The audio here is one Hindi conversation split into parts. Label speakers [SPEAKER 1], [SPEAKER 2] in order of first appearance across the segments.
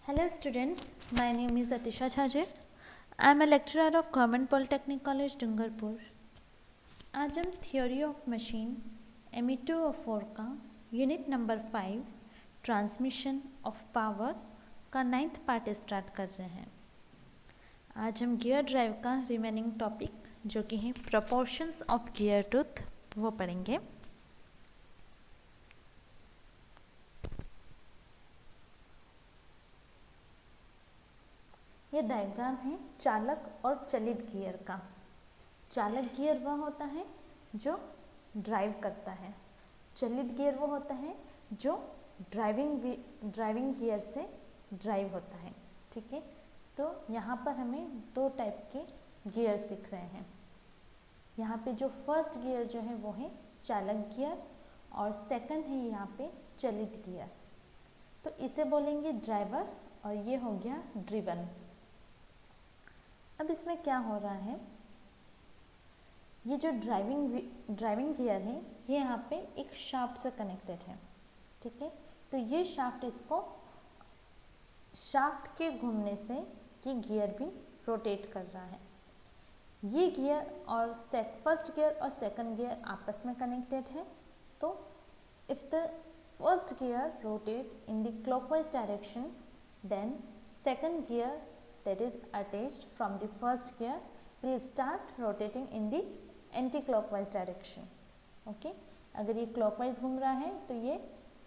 [SPEAKER 1] Hello students, my name is Atisha Jhajir. I am a lecturer of Government Polytechnic College, Dungarpur. आज हम थियोरी ऑफ मशीन ME204 का unit number 5 transmission of power का 9th पार्ट स्टार्ट कर रहे हैं। आज हम गियर ड्राइव का रिमेनिंग टॉपिक जो कि है प्रोपोर्शंस ऑफ गियर टूथ वो पढ़ेंगे। ये डायग्राम है चालक और चलित गियर का। चालक गियर वह होता है जो ड्राइव करता है, चलित गियर वो होता है जो ड्राइविंग गियर से ड्राइव होता है। ठीक है, तो यहाँ पर हमें दो टाइप के गियर्स दिख रहे हैं। यहाँ पे जो फर्स्ट गियर जो है वो है चालक गियर और सेकंड है यहाँ पे चलित गियर। तो इसे बोलेंगे ड्राइवर और ये हो गया ड्रिवन। अब इसमें क्या हो रहा है, ये जो ड्राइविंग गियर है ये यहाँ पे एक शाफ्ट से कनेक्टेड है। ठीक है, तो ये शाफ्ट के घूमने से ये गियर भी रोटेट कर रहा है। ये गियर और फर्स्ट गियर और सेकंड गियर आपस में कनेक्टेड है। तो if the first gear rotate in the clockwise direction, then second gear that is attached from the first gear will start rotating in the anti-clockwise direction. Okay? अगर ये clockwise घूम रहा है तो ये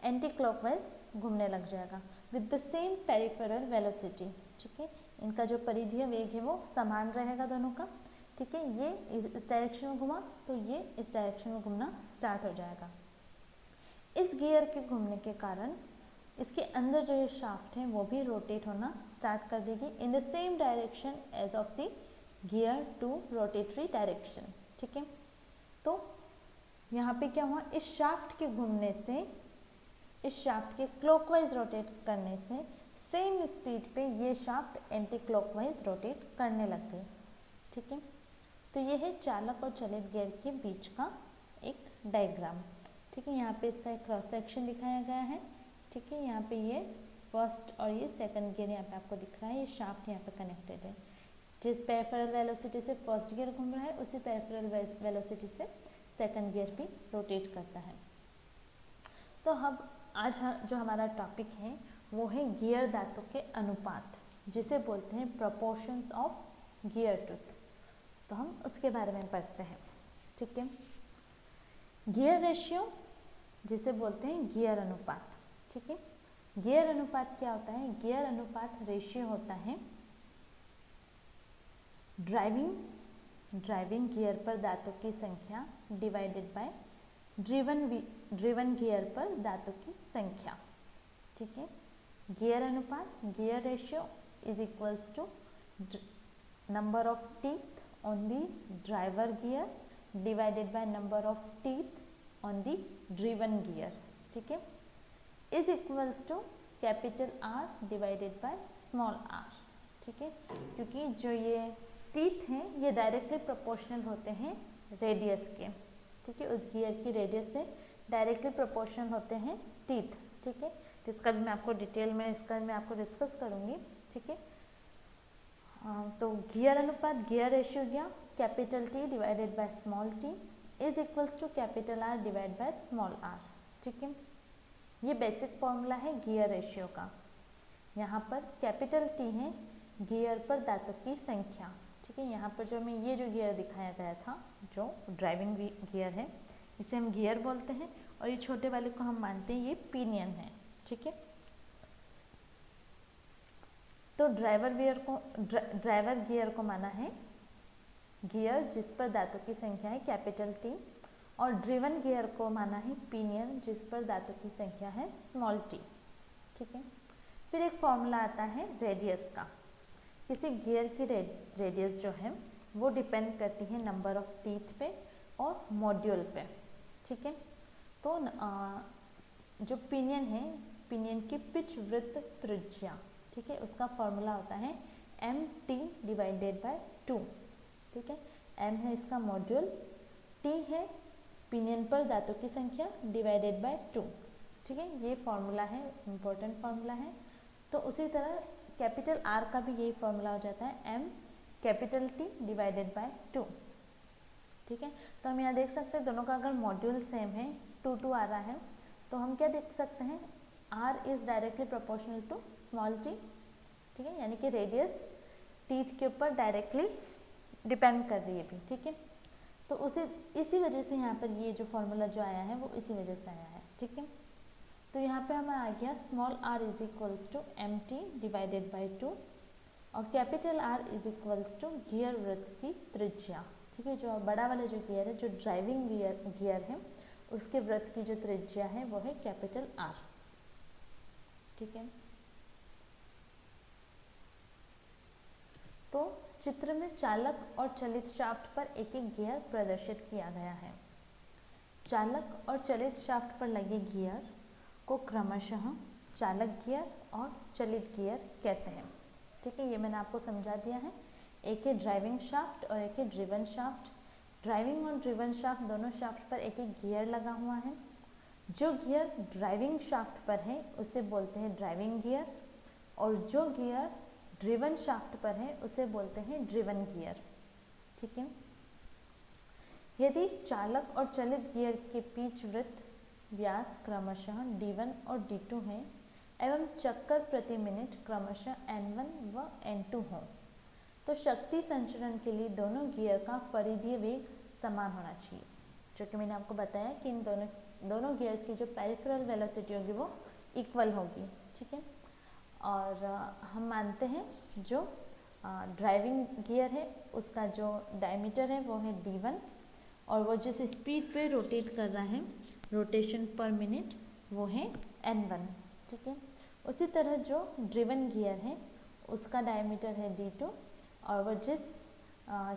[SPEAKER 1] anti-clockwise घूमने लग जाएगा with the same peripheral velocity. ठीक है, इनका जो परिधीय वेग है वो समान रहेगा दोनों का। ठीक है, ये इस डायरेक्शन में घुमा तो ये इस डायरेक्शन में घूमना स्टार्ट हो जाएगा। इस गियर के घूमने के कारण इसके अंदर जो ये शाफ्ट है वो भी रोटेट होना स्टार्ट कर देगी in the same direction as of the gear to rotatory direction. ठीक है, तो यहाँ पे क्या हुआ, इस शाफ्ट के घूमने से, इस शाफ्ट के क्लॉकवाइज रोटेट करने से सेम स्पीड पे ये शाफ्ट एंटी क्लॉकवाइज रोटेट करने लग गई। ठीक है, तो ये है चालक और चलित गियर के बीच का एक डायग्राम। ठीक है, यहाँ पे इसका एक क्रॉस सेक्शन दिखाया गया है। ठीक है, यहाँ पे ये फर्स्ट और ये सेकंड गियर यहाँ पे आपको दिख रहा है, ये शाफ्ट यहाँ पे कनेक्टेड है। जिस पेरिफेरल वेलोसिटी से फर्स्ट गियर घूम रहा है उसी पेरिफेरल वेलोसिटी से सेकंड गियर भी रोटेट करता है। तो अब आज जो हमारा टॉपिक है वो है गियर दांतों के अनुपात, जिसे बोलते हैं प्रोपोर्शंस ऑफ गियर टूथ। तो हम उसके बारे में पढ़ते हैं। ठीक है, गियर रेशियो जिसे बोलते हैं गियर अनुपात। ठीक है, गियर अनुपात क्या होता है, गियर अनुपात रेशियो होता है ड्राइविंग गियर पर दांतों की संख्या डिवाइडेड बाय ड्रिवन गियर पर दांतों की संख्या। ठीक है, गियर अनुपात, gear ratio is equals to number of teeth on the driver gear divided by number of teeth on the driven gear. ठीक है, is equals to capital R divided by small r। ठीक है, क्योंकि जो ये टीथ हैं ये डायरेक्टली प्रोपोर्शनल होते हैं रेडियस के। ठीक है, उस गियर की रेडियस से डायरेक्टली प्रोपोर्शनल होते हैं टीथ। ठीक है, जिसका भी मैं आपको डिटेल में इसका मैं आपको डिस्कस करूँगी। ठीक है, तो गियर अनुपात, गियर रेशियो गया capital T divided by small t is equals to capital R divide by small r। ठीक है, ये बेसिक फॉर्मूला है गियर रेशियो का। यहाँ पर कैपिटल T है गियर पर दांतों की संख्या। ठीक है, यहाँ पर जो हमें ये जो गियर दिखाया गया था जो ड्राइविंग गियर है इसे हम गियर बोलते हैं और ये छोटे वाले को हम मानते हैं ये पिनियन है। ठीक है, तो ड्राइवर गियर को माना है गियर जिस पर दांतों की संख्या है कैपिटल T, और ड्रिवन गियर को माना है पिनियन जिस पर दांतों की संख्या है स्मॉल t। ठीक है, फिर एक फॉर्मूला आता है रेडियस का। किसी गियर की रेडियस जो है वो डिपेंड करती है नंबर ऑफ टीथ पे और मॉड्यूल पे। ठीक है, तो जो पिनियन है, पिनियन की पिच वृत्त त्रिज्या, ठीक है, उसका फॉर्मूला होता है mt डिवाइडेड बाय 2। ठीक है, m है इसका मॉड्यूल, t है पिनियन पर दांतों की संख्या डिवाइडेड बाय 2। ठीक है, ये फॉर्मूला है, इम्पोर्टेंट फॉर्मूला है। तो उसी तरह कैपिटल आर का भी यही फॉर्मूला हो जाता है M capital T divided by 2। ठीक है, तो हम यहाँ देख सकते हैं दोनों का अगर मॉड्यूल सेम है 2 आ रहा है तो हम क्या देख सकते हैं R is directly proportional to small t. ठीक है, यानी कि रेडियस टीथ के ऊपर डायरेक्टली डिपेंड कर रही है भी। ठीक है, तो उसे इसी वजह से यहाँ पर ये जो फॉर्मूला जो आया है वो इसी वजह से आया है। ठीक है, तो यहाँ पे हमें आ गया small r is equals to M T divided by 2 और capital R is equals to gear वृत्त की त्रिज्या। ठीक है, जो बड़ा वाला जो गियर है, जो ड्राइविंग गियर है, उसके वृत्त की जो त्रिज्या है वो है कैपिटल आर। ठीक है, तो चित्र में चालक और चलित शाफ्ट पर एक एक गियर प्रदर्शित किया गया है। चालक और चलित शाफ्ट पर लगे गियर को क्रमशः चालक गियर और चलित गियर कहते हैं। ठीक है, ये मैंने आपको समझा दिया है। एक है ड्राइविंग शाफ्ट और एक है ड्रिवन शाफ्ट। ड्राइविंग और ड्रिवन शाफ्ट दोनों शाफ्ट पर एक एक गियर लगा हुआ है। जो गियर ड्राइविंग शाफ्ट पर है उसे बोलते हैं ड्राइविंग गियर और जो गियर ड्रिवन शाफ्ट पर है उसे बोलते हैं ड्रिवन गियर। ठीक है, यदि चालक और चलित गियर के बीच वृत्त व्यास क्रमशः D1 और D2 है एवं चक्कर प्रति मिनट क्रमशः N1 व N2 हो तो शक्ति संचरण के लिए दोनों गियर का परिधीय वेग समान होना चाहिए। जो कि मैंने आपको बताया कि इन दोनों गियर्स की जो पेरिफेरल वेलोसिटी होगी वो इक्वल होगी। ठीक है, और हम मानते हैं जो ड्राइविंग गियर है उसका जो डायमीटर है वो है D1 और वो जिस स्पीड पे रोटेट कर रहा है रोटेशन पर मिनट वो है N1। ठीक है, उसी तरह जो ड्रिवन गियर है उसका डायमीटर है D2 और वो जिस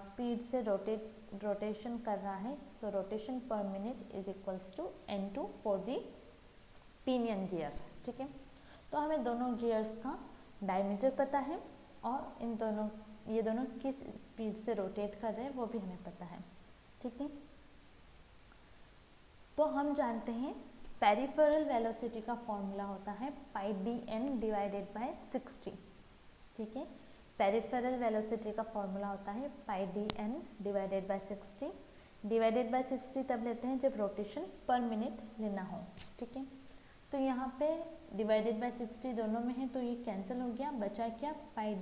[SPEAKER 1] स्पीड से रोटेशन कर रहा है so rotation per minute is equals to N2 for the pinion gear. ठीक है, तो हमें दोनों गियर्स का डायमीटर पता है और ये दोनों किस स्पीड से रोटेट कर रहे हैं वो भी हमें पता है। ठीक है, तो हम जानते हैं पेरिफेरल वेलोसिटी का फॉर्मूला होता है pi D N divided by 60। ठीक है, पेरिफेरल वेलोसिटी का फॉर्मूला होता है pi D N divided by 60। Divided by 60 तब लेते हैं जब रोटेशन पर मिनट लेना हो। ठीक है, तो यहाँ पे डिवाइडेड बाय 60 दोनों में है तो ये कैंसिल हो गया, बचा क्या pi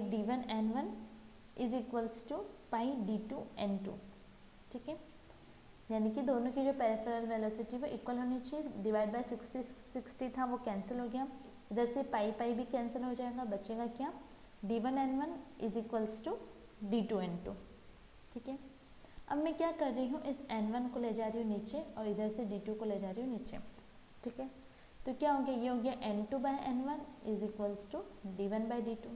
[SPEAKER 1] D1 N1 is equals to pi D2 N2। ठीक है, यानी कि दोनों की जो पेरिफेरल वेलोसिटी वो इक्वल होनी चाहिए। डिवाइड बाय 60 था वो कैंसिल हो गया, इधर से पाई भी कैंसिल हो जाएगा, बचेगा क्या D1 N1 is equals to D2 N2। ठीक है, अब मैं क्या कर रही हूँ इस N1 को ले जा रही हूँ नीचे और इधर से D2 को ले जा रही हूँ नीचे। ठीक है, तो क्या हो गया, ये हो गया N2 by N1 is equals to D1 by D2।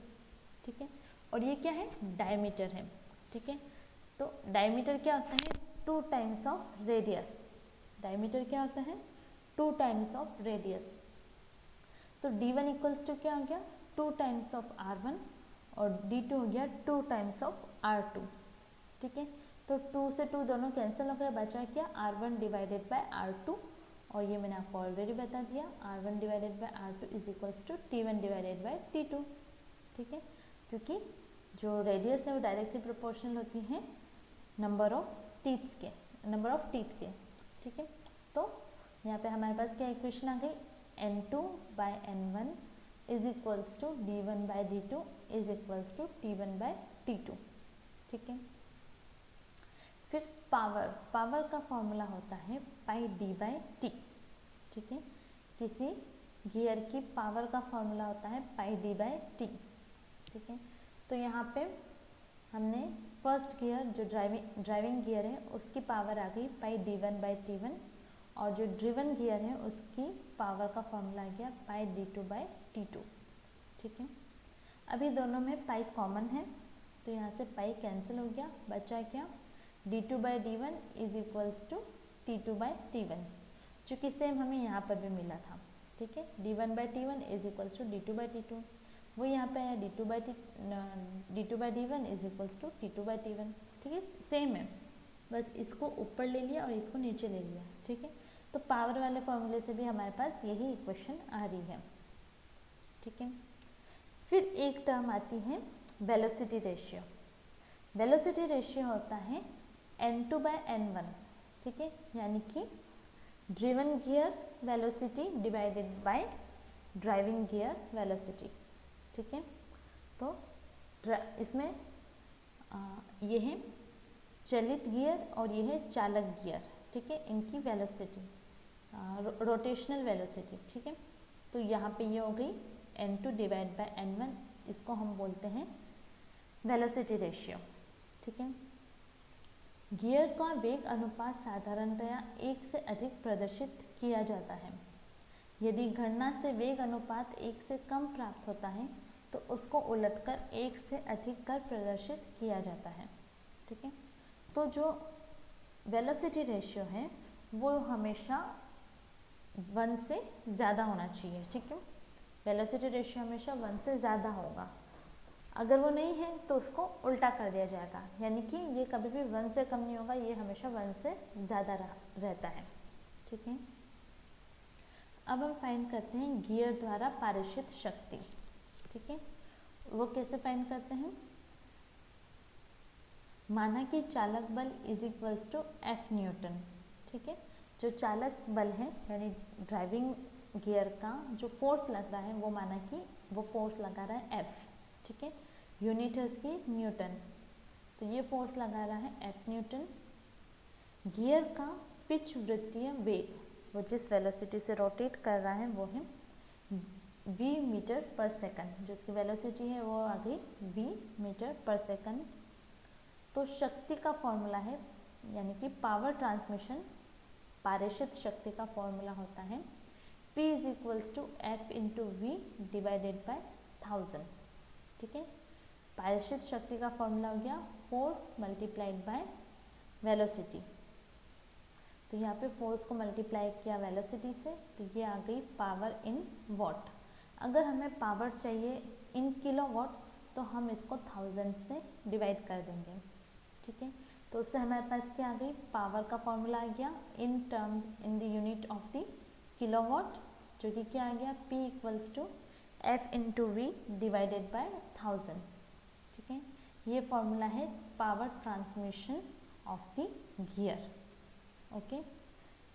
[SPEAKER 1] ठीक है, और ये क्या है डायमीटर है। ठीक है, तो डायमीटर क्या होता है 2 टाइम्स ऑफ रेडियस। डायमीटर क्या होता है 2 टाइम्स ऑफ रेडियस। तो D1 इक्वल्स टू क्या हो गया 2 टाइम्स ऑफ R1 और D2 हो गया 2 टाइम्स ऑफ R2। ठीक है, तो 2 से 2 दोनों कैंसिल हो गया, बचा क्या R1 डिवाइडेड बाय R2 और ये मैंने आपको ऑलरेडी बता दिया R1 divided by R2 is equals to T1 divided by T2। ठीक है, क्योंकि जो रेडियस है वो डायरेक्टली प्रोपोर्शनल होती है नंबर ऑफ टीथ के। ठीक है, तो यहाँ पे हमारे पास क्या इक्वेशन आ गई N2 by N1 is equals to D1 by D2 is equals to T1 by T2। ठीक है, फिर पावर का फॉर्मूला होता है पाई D बाय T। ठीक है, किसी गियर की पावर का फॉर्मूला होता है पाई D बाय T। ठीक है, तो यहाँ पे हमने फर्स्ट गियर जो ड्राइविंग गियर है उसकी पावर आ गई पाई D1 बाई T1 और जो ड्रिवन गियर है उसकी पावर का फॉर्मूला आ गया पाई D2 बाई T2। ठीक है, अभी दोनों में पाई कॉमन है तो यहाँ से पाई कैंसिल हो गया, बचा क्या D2 by D1 is equals to T2 by T1 जो कि सेम हमें यहाँ पर भी मिला था। ठीक है, D1 by T1 is equals to D2 by T2, वो यहाँ पे है D2 by D1 is equals to T2 by T1। ठीक है, सेम है, बस इसको ऊपर ले लिया और इसको नीचे ले लिया। ठीक है, तो पावर वाले फॉर्मूले से भी हमारे पास यही इक्वेशन आ रही है। ठीक है। फिर एक टर्म आती है वेलोसिटी रेशियो। वेलोसिटी रेशियो होता है N2/N1, ठीक है, यानी कि driven gear velocity divided by driving gear velocity, ठीक है। तो इसमें ये है चलित गियर और ये है चालक गियर, ठीक है, इनकी वेलोसिटी रोटेशनल वेलोसिटी, ठीक है। तो यहाँ पे ये हो गई N2 डिवाइड बाय N1, इसको हम बोलते हैं वेलोसिटी रेशियो, ठीक है। गियर का वेग अनुपात साधारणतया 1 से अधिक प्रदर्शित किया जाता है। यदि गणना से वेग अनुपात 1 से कम प्राप्त होता है तो उसको उलटकर 1 से अधिक कर प्रदर्शित किया जाता है, ठीक है। तो जो वेलोसिटी रेशियो है वो हमेशा 1 से ज़्यादा होना चाहिए, ठीक है। वेलोसिटी रेशियो हमेशा 1 से ज़्यादा होगा। अगर वो नहीं है तो उसको उल्टा कर दिया जाएगा, यानी कि ये कभी भी 1 से कम नहीं होगा, ये हमेशा 1 से ज़्यादा रहता है, ठीक है। अब हम फाइंड करते हैं गियर द्वारा पारिषित शक्ति, ठीक है। वो कैसे फाइंड करते हैं? माना कि चालक बल is equals to F newton, ठीक है। जो चालक बल है यानी ड्राइविंग गियर का जो फोर्स लग रहा है वो माना कि वो फोर्स लगा रहा है F, ठीक है। यूनिट है उसकी न्यूटन, तो ये फोर्स लगा रहा है F न्यूटन। गियर का पिच वृत्तीय वेग, वो जिस वेलोसिटी से रोटेट कर रहा है वो है V मीटर पर सेकंड, जो इसकी वेलोसिटी है वो आ गई V मीटर पर सेकंड। तो शक्ति का फॉर्मूला है, यानी कि पावर ट्रांसमिशन पारिषित शक्ति का फॉर्मूला होता है P is equals to F into V divided by 1000, ठीक है। पारिषित शक्ति का फॉर्मूला हो गया फोर्स मल्टीप्लाइड बाय वेलोसिटी। तो यहाँ पे फोर्स को मल्टीप्लाई किया वेलोसिटी से, तो ये आ गई पावर इन वॉट। अगर हमें पावर चाहिए इन किलोवाट तो हम इसको 1000 से डिवाइड कर देंगे, ठीक है। तो उससे हमारे पास क्या आ गई, पावर का फॉर्मूला आ गया in terms in the unit of the kilowatt, जो कि क्या आ गया P equals to F into V divided by 1000, ठीक है। ये फॉर्मूला है power transmission of the gear, okay.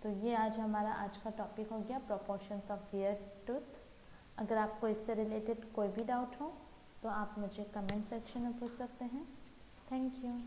[SPEAKER 1] तो ये आज हमारा आज का टॉपिक हो गया प्रोपोर्शंस ऑफ गियर टूथ। अगर आपको इससे रिलेटेड कोई भी डाउट हो तो आप मुझे कमेंट सेक्शन में पूछ सकते हैं। Thank you.